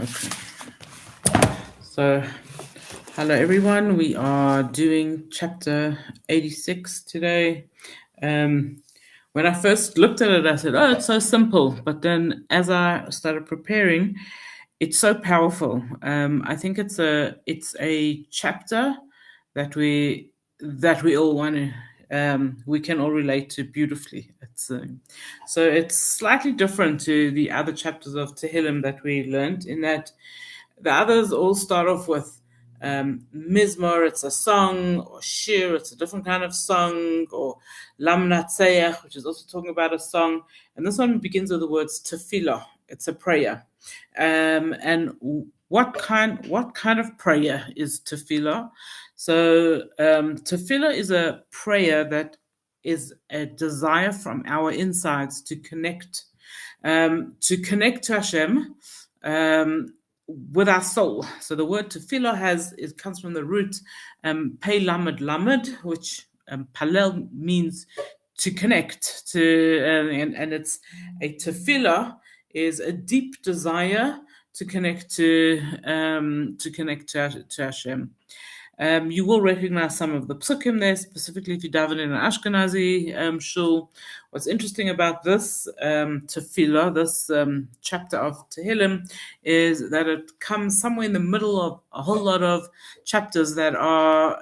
Okay. So, hello everyone. We are doing chapter 86 today. When I first looked at it, I said, "Oh, it's so simple." But then, as I started preparing, it's so powerful. I think it's a chapter that we all want to we can all relate to beautifully. So it's slightly different to the other chapters of Tehilim that we learned in that the others all start off with mizmor, it's a song, or shir, it's a different kind of song, or lam natseach, which is also talking about a song. And this one begins with the words tefillah, it's a prayer. And what kind of prayer is tefillah? So tefillah is a prayer that is a desire from our insides to connect to Hashem. With our soul. So the word tefillah it comes from the root pei lamed lamed, which palel means to connect to, and it's a tefillah is a deep desire to connect to Hashem. You will recognize some of the psukim there, specifically if you daven in an Ashkenazi shul. What's interesting about this tefillah, this chapter of Tehilim, is that it comes somewhere in the middle of a whole lot of chapters that are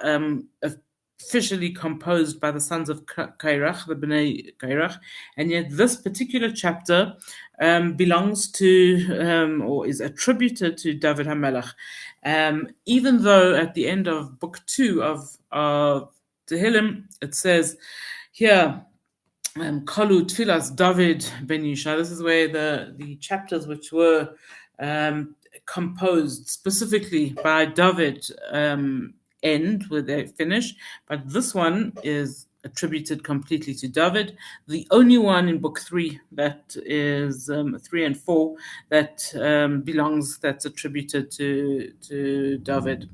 officially composed by the sons of Kairach, the Bnei Kairach, and yet this particular chapter belongs to or is attributed to David HaMelech. Even though at the end of book 2 of Tehillim, it says here, Kalu Tfilas David Ben Yisha. This is where the chapters which were composed specifically by David end, where they finish, but this one is attributed completely to David. The only one in book 3 that is 3 and 4 that that's attributed to David.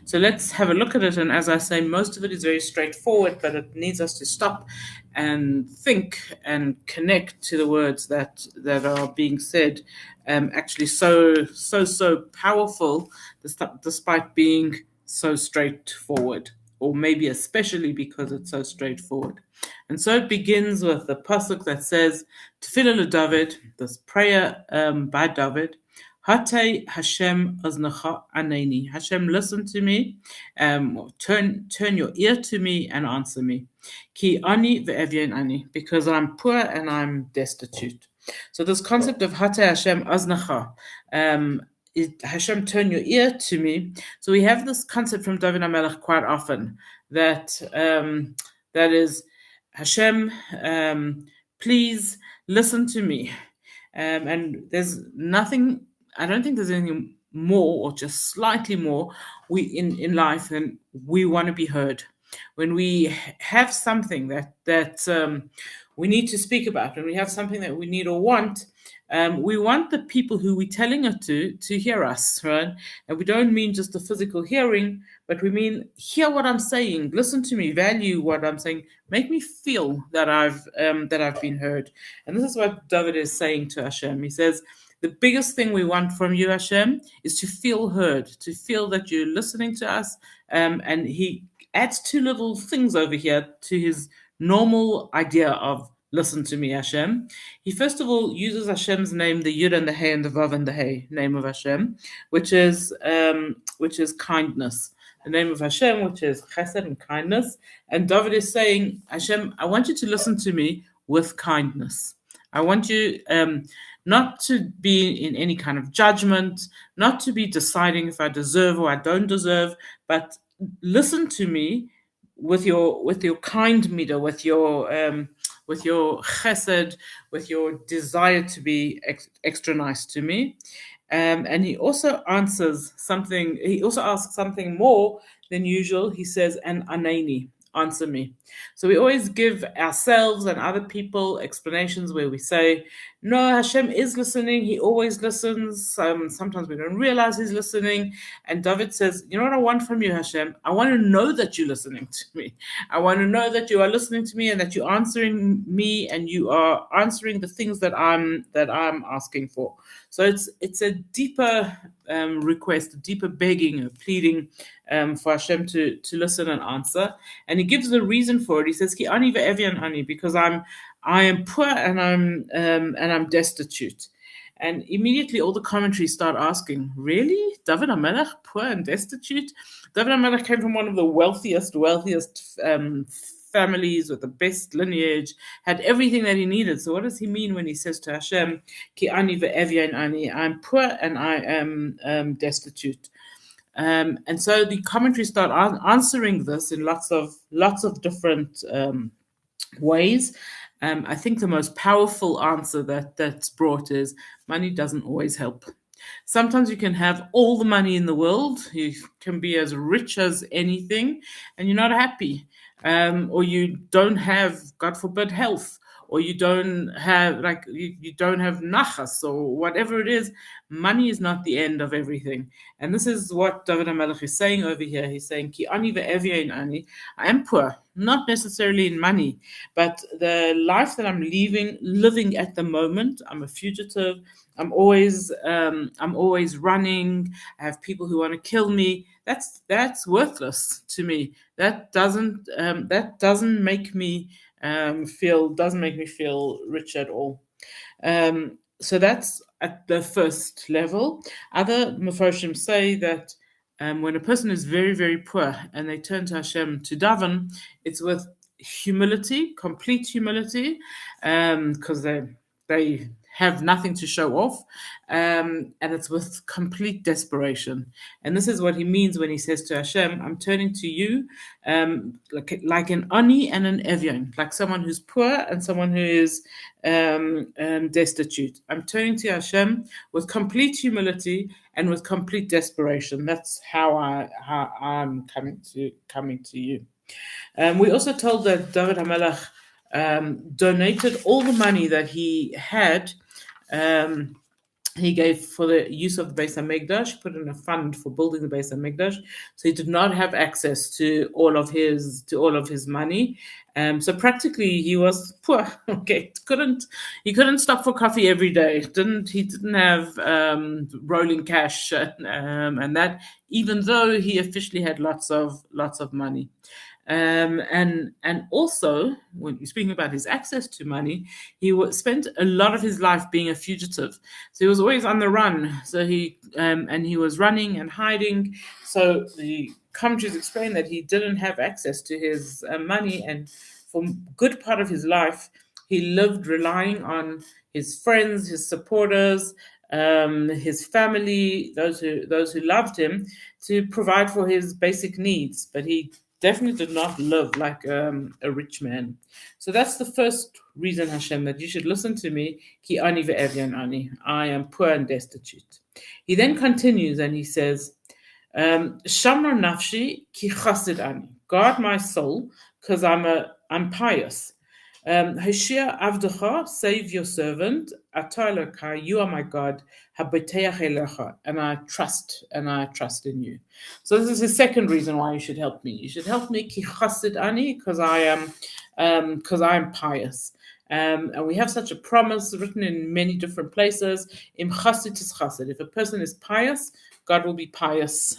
So let's have a look at it. And as I say, most of it is very straightforward, but it needs us to stop and think and connect to the words that are being said. Actually, so powerful, despite being so straightforward, or maybe especially because it's so straightforward. And so it begins with the pasuk that says, Tefillah David, this prayer by David. Hatei Hashem aznacha aneni. Hashem, listen to me, turn your ear to me and answer me. Ki ani ve'evyen ani, because I'm poor and I'm destitute. So this concept of Hatei Hashem aznacha, Hashem, turn your ear to me. So we have this concept from David HaMelech quite often that is, Hashem, please listen to me. And there's nothing. I don't think there's anything more, or just slightly more, in life than we want to be heard. When we have something that we need to speak about, when we have something that we need or want, we want the people who we're telling it to hear us, right? And we don't mean just the physical hearing, but we mean hear what I'm saying, listen to me, value what I'm saying, make me feel that I've been heard. And this is what David is saying to Hashem. He says, the biggest thing we want from you, Hashem, is to feel heard, to feel that you're listening to us. And he adds 2 little things over here to his normal idea of listen to me, Hashem. He first of all uses Hashem's name, the Yud and the Hey and the Vav and the Hey, name of Hashem, which is kindness. The name of Hashem, which is Chesed and kindness. And David is saying, Hashem, I want you to listen to me with kindness. I want you not to be in any kind of judgment, not to be deciding if I deserve or I don't deserve, but listen to me with your kind meter, with your chesed, with your desire to be extra nice to me. And he also answers something. He also asks something more than usual. He says, "And anani, answer me. So we always give ourselves and other people explanations where we say, no, Hashem is listening. He always listens. Sometimes we don't realize he's listening. And David says, you know what I want from you, Hashem? I want to know that you're listening to me. I want to know that you are listening to me and that you're answering me and you are answering the things that I'm asking for. So it's a deeper request, a deeper begging, a pleading for Hashem to listen and answer. And he gives the reason for it. He says, Ki ani ve'evian ani, because I am poor and I'm destitute. And immediately all the commentaries start asking, really? David HaMelech, poor and destitute? David HaMelech came from one of the wealthiest families with the best lineage, had everything that he needed. So what does he mean when he says to Hashem, Ki ani ve'evian ani, I'm poor and I am destitute? And so the commentaries start answering this in lots of different ways. I think the most powerful answer that's brought is money doesn't always help. Sometimes you can have all the money in the world, you can be as rich as anything, and you're not happy, or you don't have, God forbid, health, or you don't have you don't have nachas or whatever it is. Money is not the end of everything, and this is what David HaMelech is saying over here. He's saying, "Ki ani ve'evian ani." I am poor, not necessarily in money, but the life that I'm living at the moment. I'm a fugitive. I'm always running. I have people who want to kill me. That's worthless to me. That doesn't make me feel rich at all. So that's at the first level. Other Mefarshim say that when a person is very, very poor and they turn to Hashem to daven, it's with humility, complete humility, because they have nothing to show off, and it's with complete desperation. And this is what he means when he says to Hashem, I'm turning to you like an ani and an evian, like someone who's poor and someone who is destitute. I'm turning to Hashem with complete humility and with complete desperation. That's how I'm coming to you. We also told that David HaMelech donated all the money that he had. He gave for the use of the Beis HaMikdash, put in a fund for building the Beis HaMikdash. So he did not have access to all of his money. So practically he was poor. Okay, he couldn't stop for coffee every day. He didn't have rolling cash, and that, even though he officially had lots of money. And also, when you're speaking about his access to money, he spent a lot of his life being a fugitive. So he was always on the run. So he was running and hiding. So the commentaries explain that he didn't have access to his money, and for a good part of his life, he lived relying on his friends, his supporters, his family, those who loved him, to provide for his basic needs. But he definitely did not live like a rich man. So that's the first reason, Hashem, that you should listen to me. Ki ani ve'evian ani. I am poor and destitute. He then continues and he says, Shamra nafshi ki chassid ani. Guard my soul, because I'm pious. Hashia avdecha, save your servant. Atah you are my God. Habeteach elecha, and I trust in you. So this is the second reason why you should help me. You should help me ki chassid ani, because I am pious. And we have such a promise written in many different places. Im chassid is chassid. If a person is pious, God will be pious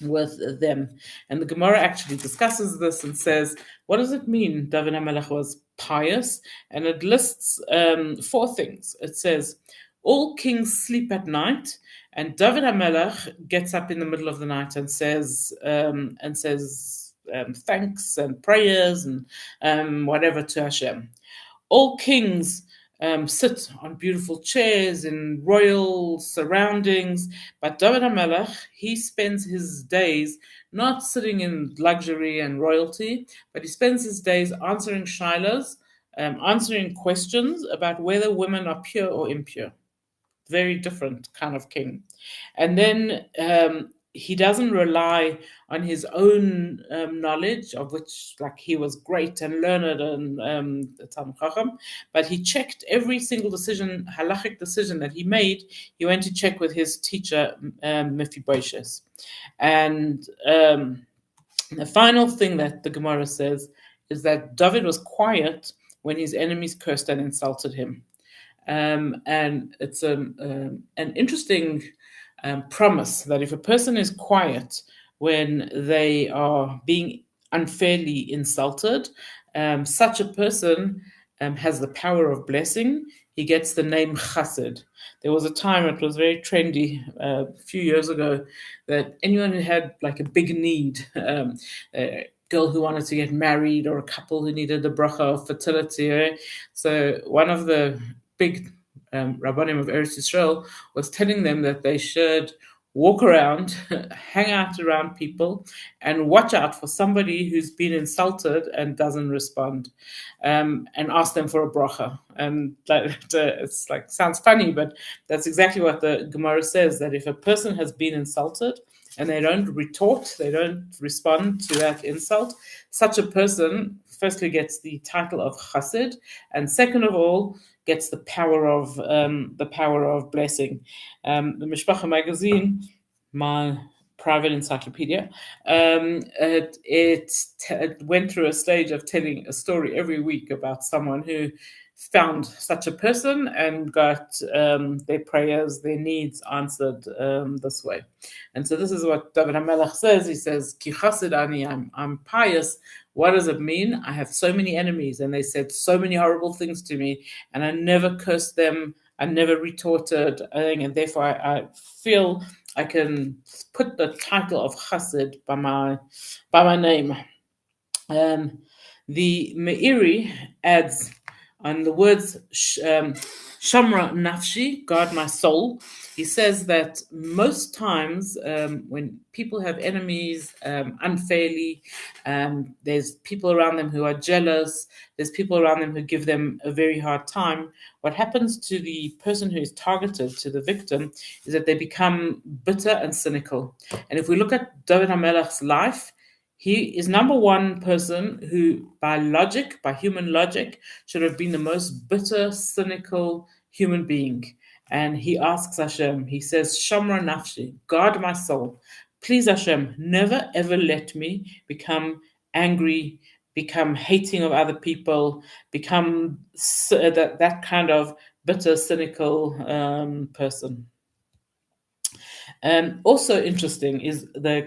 with them. And the Gemara actually discusses this and says, what does it mean David HaMelech was pious? And it lists 4 things. It says, all kings sleep at night, and David HaMelech gets up in the middle of the night and says thanks and prayers and whatever to Hashem. All kings sit on beautiful chairs in royal surroundings, but David HaMelech, he spends his days not sitting in luxury and royalty, but he spends his days answering shilas, answering questions about whether women are pure or impure. Very different kind of king. And then he doesn't rely on his own knowledge, of which, like, he was great and learned and Talmid Chacham, but he checked every single decision, halachic decision that he made. He went to check with his teacher, Mephibosheth. And the final thing that the Gemara says is that David was quiet when his enemies cursed and insulted him. And it's an interesting promise that if a person is quiet when they are being unfairly insulted, such a person has the power of blessing. He gets the name Chassid. There was a time, it was very trendy a few years ago, that anyone who had like a big need, a girl who wanted to get married or a couple who needed a bracha of fertility, so one of the big Rabbanim of Eretz Yisrael was telling them that they should walk around, hang out around people, and watch out for somebody who's been insulted and doesn't respond, and ask them for a bracha. And it's like, sounds funny, but that's exactly what the Gemara says, that if a person has been insulted and they don't retort, they don't respond to that insult, such a person firstly gets the title of chassid, and second of all gets the power of blessing. The Mishpacha magazine, my private encyclopedia, it went through a stage of telling a story every week about someone who found such a person and got their prayers, their needs answered this way. And so this is what David HaMelech says. He says, Ki chassid ani, I'm pious. What does it mean? I have so many enemies and they said so many horrible things to me, and I never cursed them, I never retorted, and therefore I feel I can put the title of chassid by my name. The Meiri adds on the words Shamra Nafshi, guard my soul. He says that most times when people have enemies unfairly, there's people around them who are jealous, there's people around them who give them a very hard time. What happens to the person who is targeted, to the victim, is that they become bitter and cynical. And if we look at David HaMelech's life, he is number one person who, by human logic, should have been the most bitter, cynical human being. And he asks Hashem, he says, Shamra Nafshi, guard my soul. Please, Hashem, never ever let me become angry, become hating of other people, become that kind of bitter, cynical person. Also interesting is the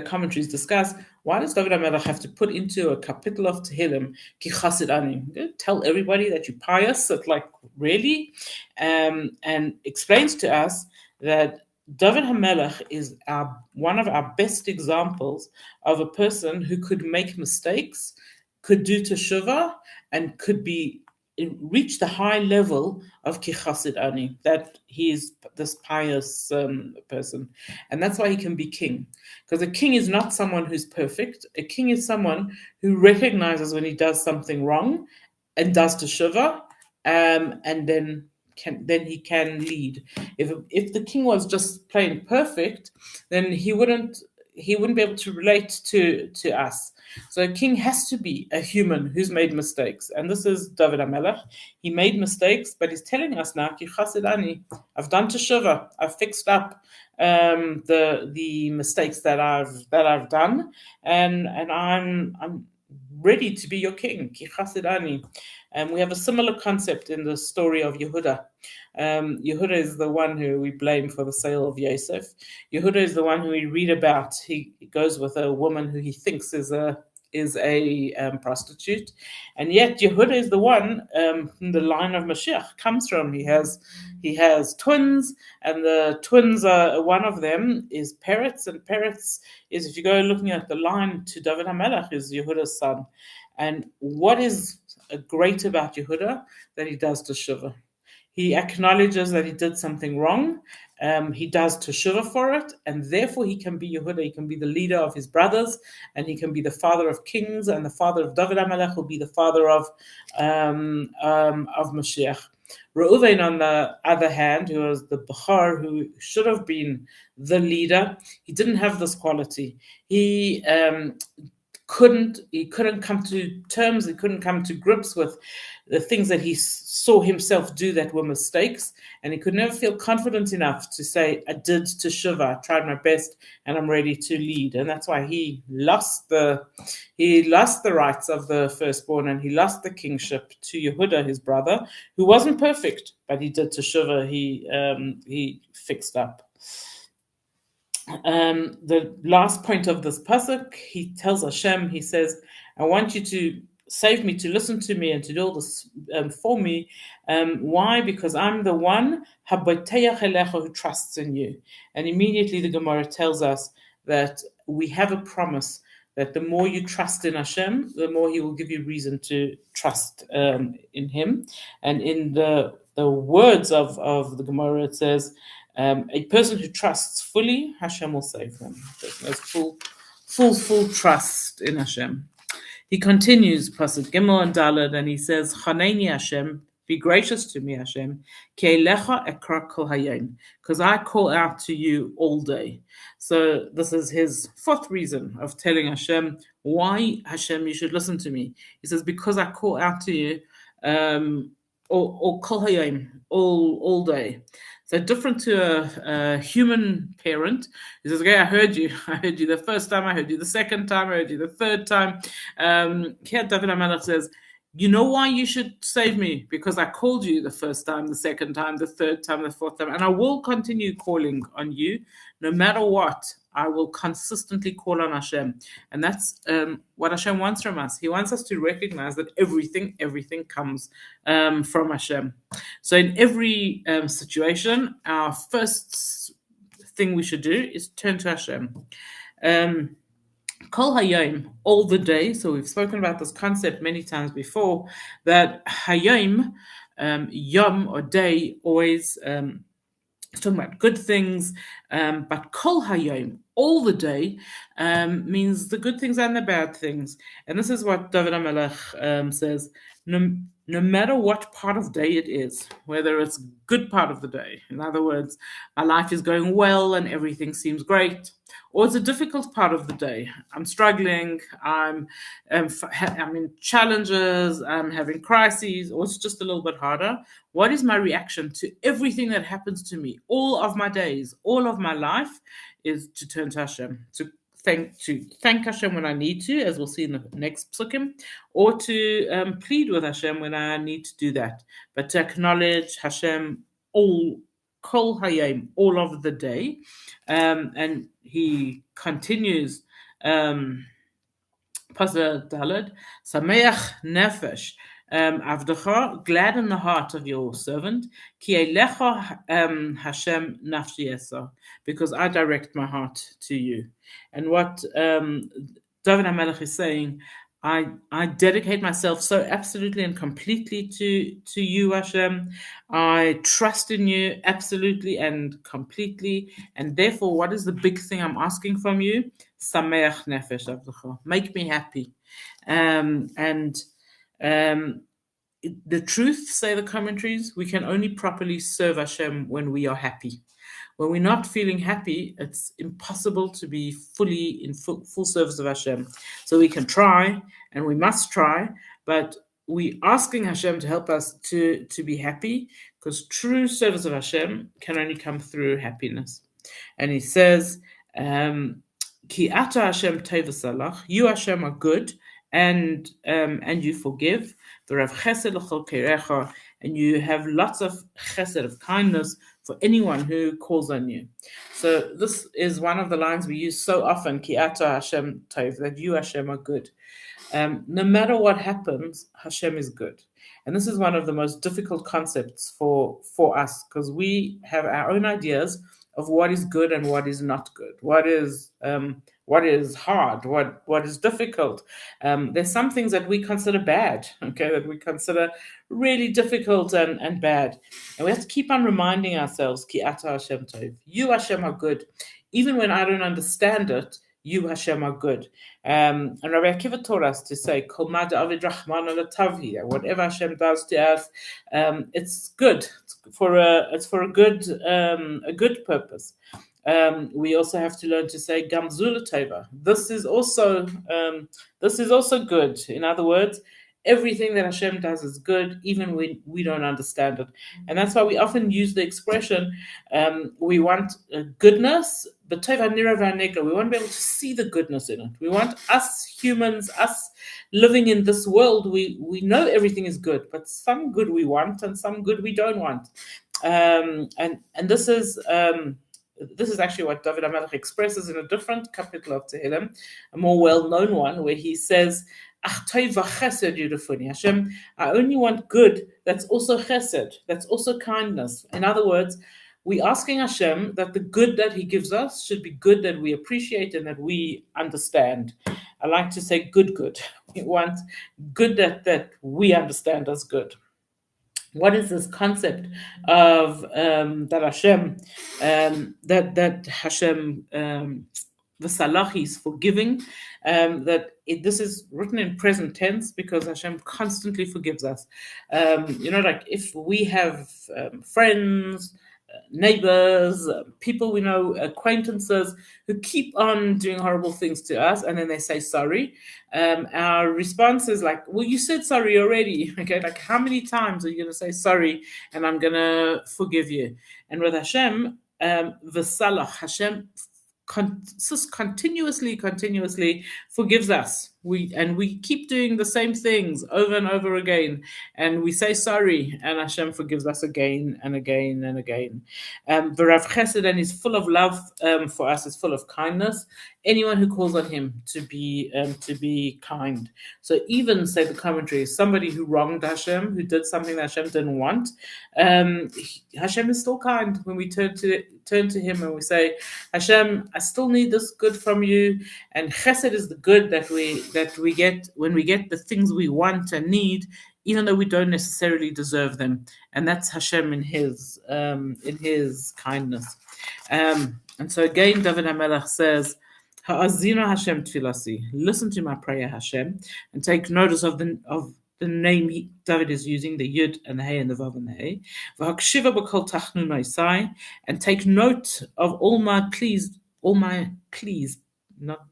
commentaries discuss, why does David HaMelech have to put into a capital of Tehilim, Ki chassid ani? Tell everybody that you're pious, that, like, really? And explains to us that David HaMelech is one of our best examples of a person who could make mistakes, could do teshuvah, and could reach the high level of Ki chassid ani, that he is this pious person. And that's why he can be king. Because a king is not someone who's perfect. A king is someone who recognizes when he does something wrong and does teshuvah, and then he can lead. If the king was just plain perfect, then he wouldn't be able to relate to us. So a king has to be a human who's made mistakes. And this is David HaMelech. He made mistakes, but he's telling us now, Ki chassid ani, I've done teshuvah, I've fixed up the mistakes that I've done, and I'm ready to be your king, Ki chassid ani. And we have a similar concept in the story of Yehuda. Yehuda is the one who we blame for the sale of Yosef. Yehuda is the one who we read about. He goes with a woman who he thinks is a prostitute, and yet Yehuda is the one the line of Mashiach comes from. He has twins, and the twins are, one of them is Peretz, and Peretz is, if you go looking at the line to David HaMelech, is Yehuda's son. And what is great about Yehuda? That he does teshuvah. He acknowledges that he did something wrong. He does teshuvah for it, and therefore he can be Yehuda. He can be the leader of his brothers, and he can be the father of kings, and the father of David HaMelech will be the father of Mashiach. Reuven, on the other hand, who was the Bachar, who should have been the leader, he didn't have this quality. He couldn't come to terms, he couldn't come to grips with the things that he saw himself do that were mistakes, and he could never feel confident enough to say, I did teshuvah, I tried my best, and I'm ready to lead. And that's why he lost the rights of the firstborn, and he lost the kingship to Yehuda, his brother, who wasn't perfect, but he did teshuvah. He fixed up. The last point of this pasuk, he tells Hashem, he says, I want you to save me, to listen to me, and to do all this for me. Why? Because I'm the one who trusts in you. And immediately the Gemara tells us that we have a promise that the more you trust in Hashem, the more He will give you reason to trust in Him. And in the words of the Gemara, it says, a person who trusts fully, Hashem will save them. There's full trust in Hashem. He continues, Pasuk Gimel and Daled, and he says, Chaneini Hashem, be gracious to me, Hashem, ki elecha ekra kol hayom, because I call out to you all day. So this is his fourth reason of telling Hashem, why, Hashem, you should listen to me. He says, because I call out to you all kol hayom, all day. So different to a human parent, he says, okay, I heard you the first time, I heard you the second time, I heard you the third time. Here David HaMelech says, you know why you should save me? Because I called you the first time, the second time, the third time, the fourth time, and I will continue calling on you. No matter what, I will consistently call on Hashem. And that's what Hashem wants from us. He wants us to recognize that everything comes from Hashem. So in every situation, our first thing we should do is turn to Hashem. Kol hayom, all the day. So we've spoken about this concept many times before, that hayom, yom or day, always talking about good things, but kol hayom, all the day, means the good things and the bad things. And this is what David HaMelech says, no matter what part of day it is, whether it's good part of the day, in other words, my life is going well and everything seems great, or it's a difficult part of the day, I'm struggling, I'm in challenges, I'm having crises, or it's just a little bit harder, what is my reaction to everything that happens to me, all of my days, all of my life, is to turn to Hashem, to thank Hashem when I need to, as we'll see in the next psukim, or to plead with Hashem when I need to do that. But to acknowledge Hashem all kol hayom, all of the day. And he continues, Pasuk Daled, Sameach nefesh, Avdecha, gladden the heart of your servant, ki elecha Hashem nafshi esa, because I direct my heart to you. And what David HaMelech is saying, I dedicate myself so absolutely and completely to you, Hashem. I trust in you absolutely and completely. And therefore, what is the big thing I'm asking from you? Sameach nefesh Avdecha. Make me happy. The truth, say the commentaries, we can only properly serve Hashem when we are happy. When we're not feeling happy, it's impossible to be fully in full service of Hashem. So we can try, and we must try, but we asking Hashem to help us to be happy, because true service of Hashem can only come through happiness. And he says, Ki ata Hashem tov v'salach, you Hashem are good, and you forgive. V'rav chesed l'chol keirecha, and you have lots of chesed, of kindness, for anyone who calls on you. So this is one of the lines we use so often, Ki ata Hashem tov, that you Hashem are good. No matter what happens, Hashem is good. And this is one of the most difficult concepts for us, because we have our own ideas of what is good and what is not good, what is hard, what is difficult. There's some things that we consider bad, okay, that we consider really difficult and bad. And we have to keep on reminding ourselves, Ki ata Hashem tov, you Hashem are good. Even when I don't understand it, You, Hashem, are good. And Rabbi Akiva taught us to say, Kol ma da'avid Rahman ala tavhi, that whatever Hashem does to us, it's good. It's for a good purpose. We also have to learn to say Gamzula Teva. This is also good. In other words, everything that Hashem does is good, even when we don't understand it. And that's why we often use the expression, we want goodness, but Teva Nira Vaneka. We want to be able to see the goodness in it. We want us humans, us living in this world, we know everything is good, but some good we want and some good we don't want. And this is actually what David HaMelech expresses in a different capital of Tehilim, a more well-known one, where he says, Ach toiv v'chesed yudafuni. Hashem, I only want good that's also chesed, that's also kindness. In other words, we're asking Hashem that the good that He gives us should be good that we appreciate and that we understand. I like to say good. We want good that we understand as good. What is this concept of that Hashem that Hashem the Salahi is forgiving? This is written in present tense because Hashem constantly forgives us. Like if we have friends, neighbors, people we know, acquaintances who keep on doing horrible things to us, and then they say sorry. Our response is like, well, you said sorry already. Okay, like how many times are you going to say sorry and I'm going to forgive you? And with Hashem, the Salah, Hashem continuously forgives us. We keep doing the same things over and over again, and we say sorry, and Hashem forgives us again and again and again. The Rav Chesed and is full of love for us, is full of kindness. Anyone who calls on him to be kind. So even, say the commentary, somebody who wronged Hashem, who did something that Hashem didn't want, Hashem is still kind when we turn to him and we say, Hashem, I still need this good from you. And Chesed is the good that we get when we get the things we want and need, even though we don't necessarily deserve them. And that's Hashem in His kindness. And so again, David HaMelech says, Ha'azina Hashem tfilasi. Listen to my prayer, Hashem, and take notice of the name David is using, the Yud and the Hey and the Vav and the Hey. V'hakshiva b'kol tachnunosai, and take note of all my pleas, not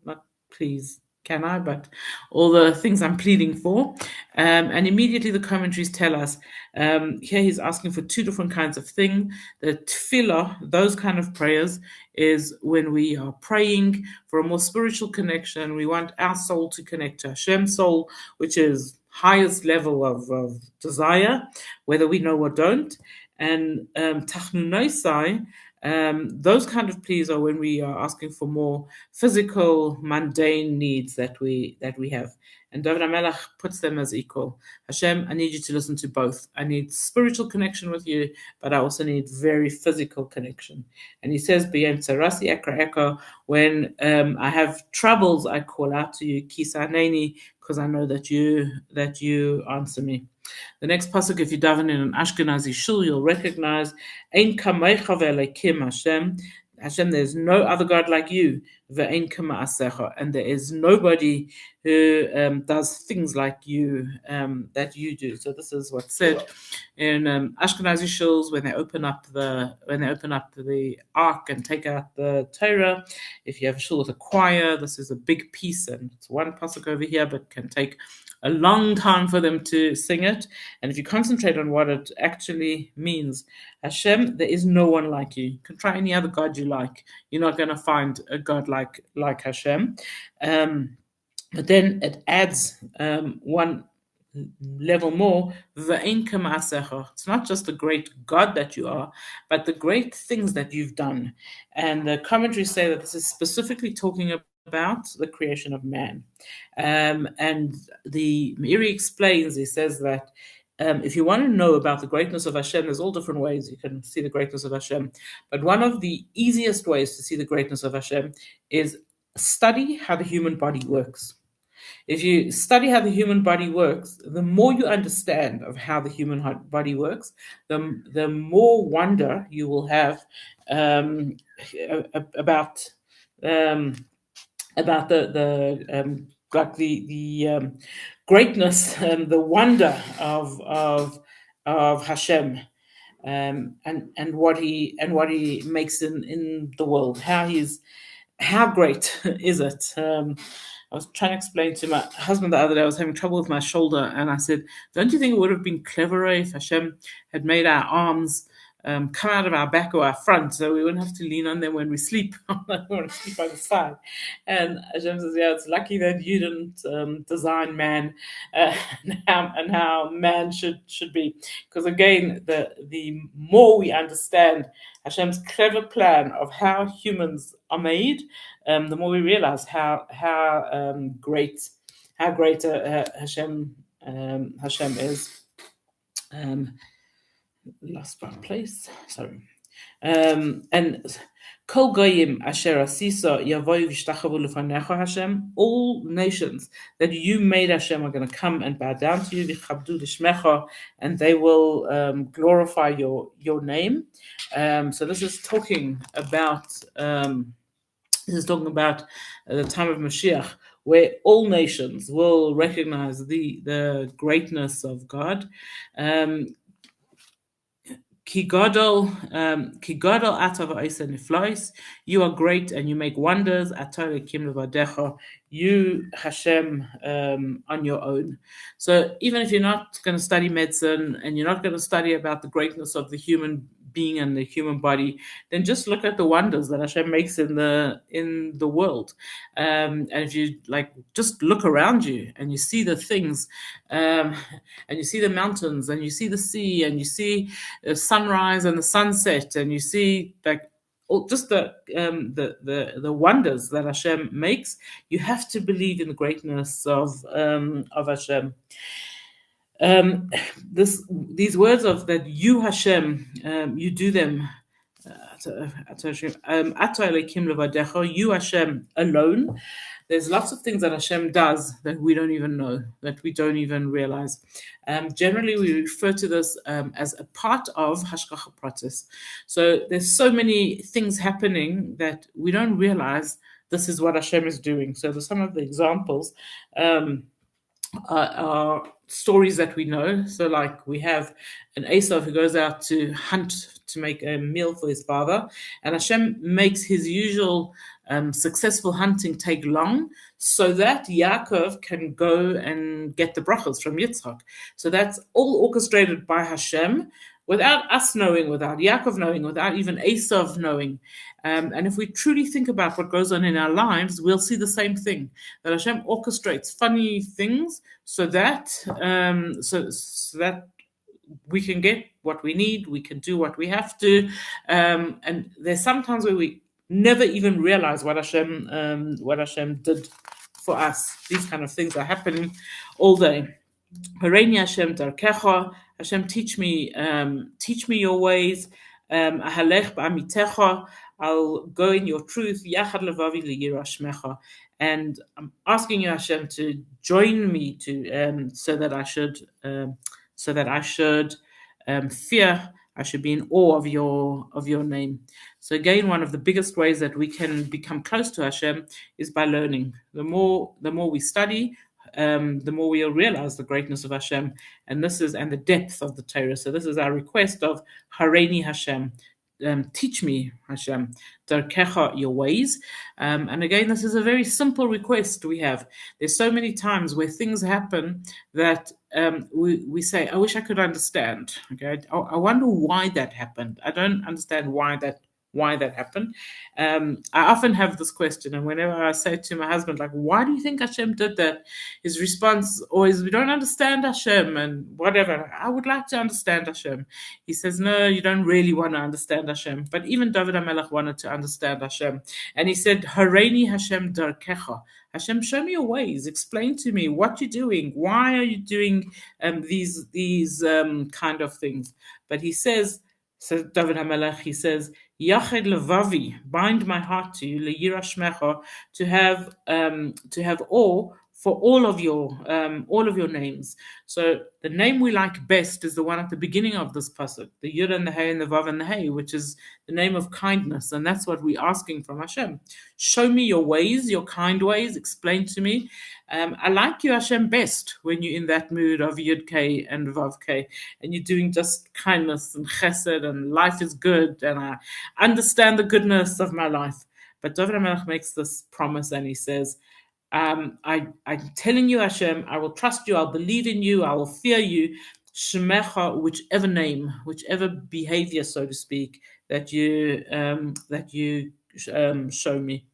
please, can I, but all the things I'm pleading for. And immediately the commentaries tell us, here he's asking for two different kinds of thing. The tefillah, those kind of prayers, is when we are praying for a more spiritual connection. We want our soul to connect to Hashem's soul, which is highest level of desire, whether we know or don't. And tachnunosai, those kind of pleas are when we are asking for more physical, mundane needs that we have. And David HaMelech puts them as equal. Hashem, I need you to listen to both. I need spiritual connection with you, but I also need very physical connection. And he says, B'yem tzarasi ekra eko, when I have troubles, I call out to you, kisaneni, because I know that you answer me. The next pasuk, if you daven in an Ashkenazi shul, you'll recognize Ein kamecha ve'elekim Hashem. Hashem, there's no other God like you. Ve'ein kama asecha, and there is nobody who does things like you that you do. So this is what's said in Ashkenazi shuls when they open up the ark and take out the Torah. If you have a shul with a choir, this is a big piece, and it's one pasuk over here, but can take a long time for them to sing it. And if you concentrate on what it actually means, Hashem, there is no one like you. You can try any other God you like. You're not going to find a God like Hashem. But then it adds one level more. It's not just the great God that you are, but the great things that you've done. And the commentaries say that this is specifically talking about the creation of man. And the Meiri explains, he says that if you want to know about the greatness of Hashem, there's all different ways you can see the greatness of Hashem. But one of the easiest ways to see the greatness of Hashem is study how the human body works. If you study how the human body works, the more you understand of how the human body works, the more wonder you will have about about like the greatness, the wonder of Hashem, and what he makes in the world. How great is it? I was trying to explain to my husband the other day. I was having trouble with my shoulder, and I said, "Don't you think it would have been cleverer if Hashem had made our arms come out of our back or our front, so we wouldn't have to lean on them when we sleep? We want to sleep by the side." And Hashem says, "Yeah, it's lucky that you didn't design man, and how man should be, because again, the more we understand Hashem's clever plan of how humans are made, the more we realize how great Hashem is." Um, Lost my place. Sorry. And Kol goyim asher asisa yavoyu v'shtachavu lefanecha, Hashem. All nations that you made, Hashem, are going to come and bow down to you, v'chabdu l'shmecha, and they will glorify your name. So this is talking about the time of Mashiach, where all nations will recognize the greatness of God. Ki gadol ata va'isa niflais. You are great and you make wonders. Ata lekim levadecha. You, Hashem, on your own. So even if you're not going to study medicine and you're not going to study about the greatness of the human being and the human body, then just look at the wonders that Hashem makes in the world. And if you just look around you and you see the things, and you see the mountains, and you see the sea, and you see the sunrise and the sunset, and you see just the wonders that Hashem makes, you have to believe in the greatness of Hashem. These words of that you, Hashem, you do them. You, Hashem, alone. There's lots of things that Hashem does that we don't even know, that we don't even realize. Generally, we refer to this as a part of Hashgacha Pratis. So there's so many things happening that we don't realize this is what Hashem is doing. So there's some of the examples are stories that we know. So like we have an Esav who goes out to hunt to make a meal for his father, and Hashem makes his usual successful hunting take long so that Yaakov can go and get the brachas from Yitzchak. So that's all orchestrated by Hashem, without us knowing, without Yaakov knowing, without even Esav knowing. And if we truly think about what goes on in our lives, we'll see the same thing, that Hashem orchestrates funny things so that so that we can get what we need, we can do what we have to, and there's sometimes where we never even realize what Hashem did for us. These kind of things are happening all day. Hareini Hashem darkecha. Hashem, teach me your ways. Ahalech b'amitecha. I'll go in your truth. Yachad levavi liyirashmecha. And I'm asking you, Hashem, to join me so that I should fear. I should be in awe of your name. So again, one of the biggest ways that we can become close to Hashem is by learning. The more we study, the more we'll realize the greatness of Hashem, and the depth of the Torah. So this is our request of Hareini Hashem. Teach me, Hashem, darkecha, your ways. And again, this is a very simple request we have. There's so many times where things happen that we say, I wish I could understand. Okay, I wonder why that happened. I don't understand why that happened. I often have this question, and whenever I say to my husband, like, why do you think Hashem did that? His response always, we don't understand Hashem, and whatever. I would like to understand Hashem. He says, no, you don't really want to understand Hashem. But even David HaMelech wanted to understand Hashem. And he said, Hareini Hashem darkecha. Hashem, show me your ways. Explain to me what you're doing. Why are you doing these kind of things? But he says David HaMelech, he says, Yached levavi, bind my heart to you, leyirashmecha, to have awe for all of your names. So the name we like best is the one at the beginning of this pasuk, the Yud and the Hey and the Vav and the Hey, which is the name of kindness, and that's what we're asking from Hashem. Show me your ways, your kind ways. Explain to me. I like you, Hashem, best when you're in that mood of Yud K and Vav K, and you're doing just kindness and chesed, and life is good, and I understand the goodness of my life. But David HaMelech makes this promise, and he says, I'm telling you, Hashem, I will trust you, I'll believe in you, I will fear you. Shemecha, whichever name, whichever behavior, so to speak, that you show me.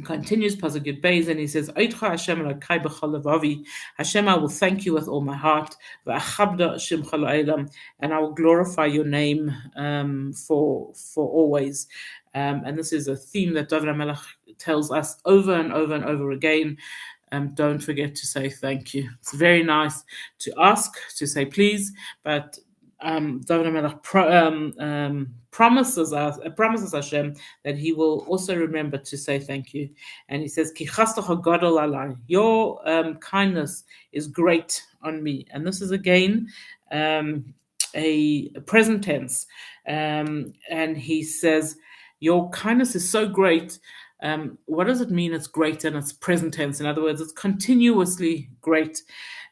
Continues Pasuk Yud Beis, and he says, "Oitcha Hashem Elokai b'chol levavi." Hashem, I will thank you with all my heart. V'achabda shimcha la'olam, and I will glorify your name for always. And this is a theme that David HaMelech tells us over and over and over again. Don't forget to say thank you. It's very nice to ask, to say please, but David HaMelech promises Hashem that he will also remember to say thank you. And he says, Ki chastocha gadol alai. Your kindness is great on me. And this is again a present tense. And he says, your kindness is so great. What does it mean it's great and it's present tense? In other words, it's continuously great.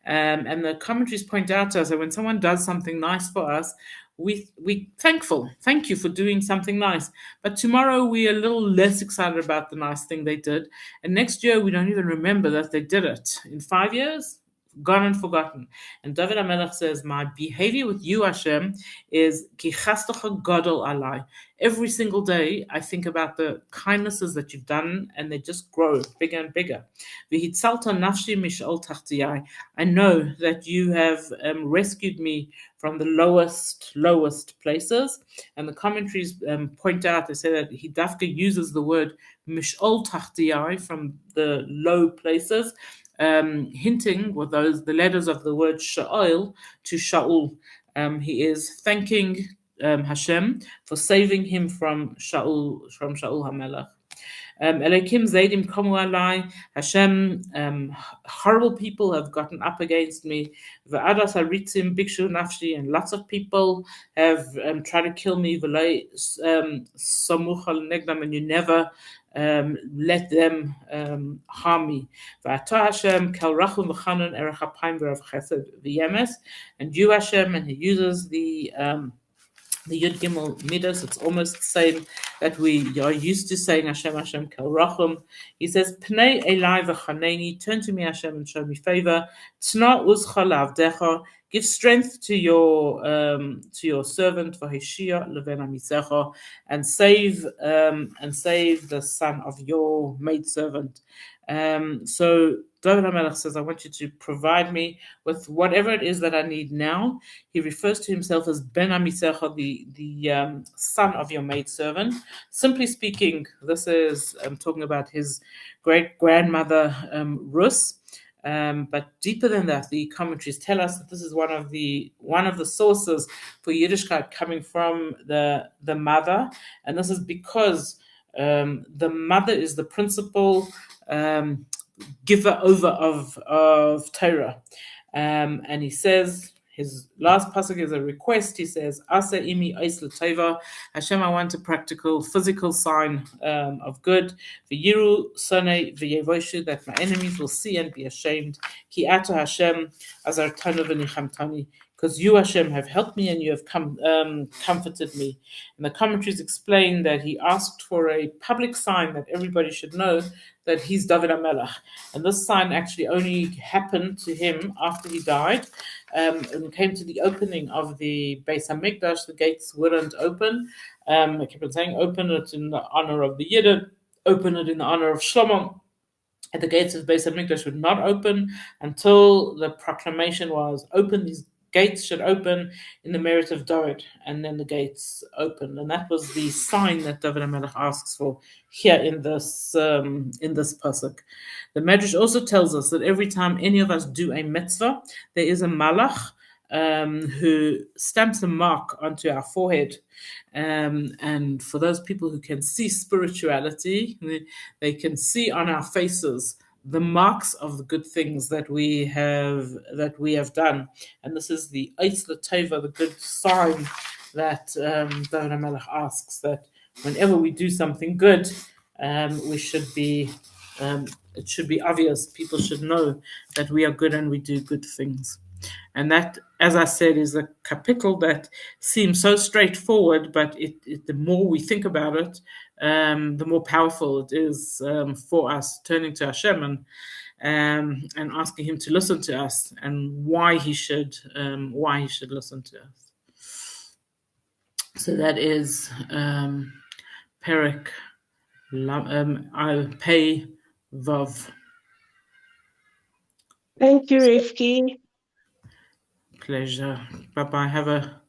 And the commentaries point out to us that when someone does something nice for us, we thankful. Thank you for doing something nice. But tomorrow we're a little less excited about the nice thing they did. And next year we don't even remember that they did it. In 5 years, gone and forgotten. And David HaMelech says, my behavior with you, Hashem, is ki chastocha gadol alai. Every single day, I think about the kindnesses that you've done, and they just grow bigger and bigger. V'hitzalta nafshi mish'ol tachtiyai. I know that you have rescued me from the lowest places. And the commentaries point out, they say that he dafka uses the word mish'ol tachtiyai, from the low places, hinting with the letters of the word Sha'ol to Shaul. He is thanking Hashem for saving him from Shaul HaMelech. Elokim Zaydim Komu Alai. Hashem, horrible people have gotten up against me. V'adas haritzim bikshu nafshi, and lots of people have tried to kill me. V'lei samuch al negdam, and you never let them harm me. V'ata Hashem kel rachum v'chanon erech hapayim v'rav chesed v'yemes, and you, Hashem, and he uses the Yud Gimel Midas. It's almost the same that we are used to saying Hashem, Hashem, Kel Rachum. He says, Pnei Elai v'chaneni, turn to me, Hashem, and show me favor. Tzna uzcha la'avdecha, give strength to your servant, v'heshia leven amisecha, and save the son of your maidservant. So David HaMelech says, I want you to provide me with whatever it is that I need now. He refers to himself as Ben Amisecha, the son of your maidservant. Simply speaking, this is talking about his great-grandmother, Rus. But deeper than that, the commentaries tell us that this is one of the sources for Yiddishkeit coming from the mother. And this is because the mother is the principal giver over of Torah. And he says, his last pasuk is a request. He says, Asa imi ois l'tova. Hashem, I want a practical, physical sign of good. V'yiru sonei v'yevoshu, that my enemies will see and be ashamed. Ki ata Hashem azartanu v'nichamtani. Because you, Hashem, have helped me and you have comforted me. And the commentaries explain that he asked for a public sign that everybody should know that he's David HaMelech. And this sign actually only happened to him after he died. And came to the opening of the Beis HaMikdash, the gates wouldn't open. I kept on saying, open it in the honor of the Yidden, open it in the honor of Shlomo. And the gates of Beis HaMikdash would not open until the proclamation was, open, these gates should open in the merit of David, and then the gates opened, and that was the sign that David HaMelech asks for here in this pasuk. The Medrash also tells us that every time any of us do a mitzvah, there is a malach who stamps a mark onto our forehead. And for those people who can see spirituality, they can see on our faces the marks of the good things that we have done, and this is the Eitz Lateva, the good sign that David HaMelech asks, that whenever we do something good, we should be it should be obvious. People should know that we are good and we do good things. And that, as I said, is a capital that seems so straightforward, but the more we think about it, the more powerful it is for us, turning to Hashem and asking Him to listen to us, and why He should listen to us. So that is Perek Al Pei Vav. Thank you, Rifki. Pleasure. Bye bye. Have a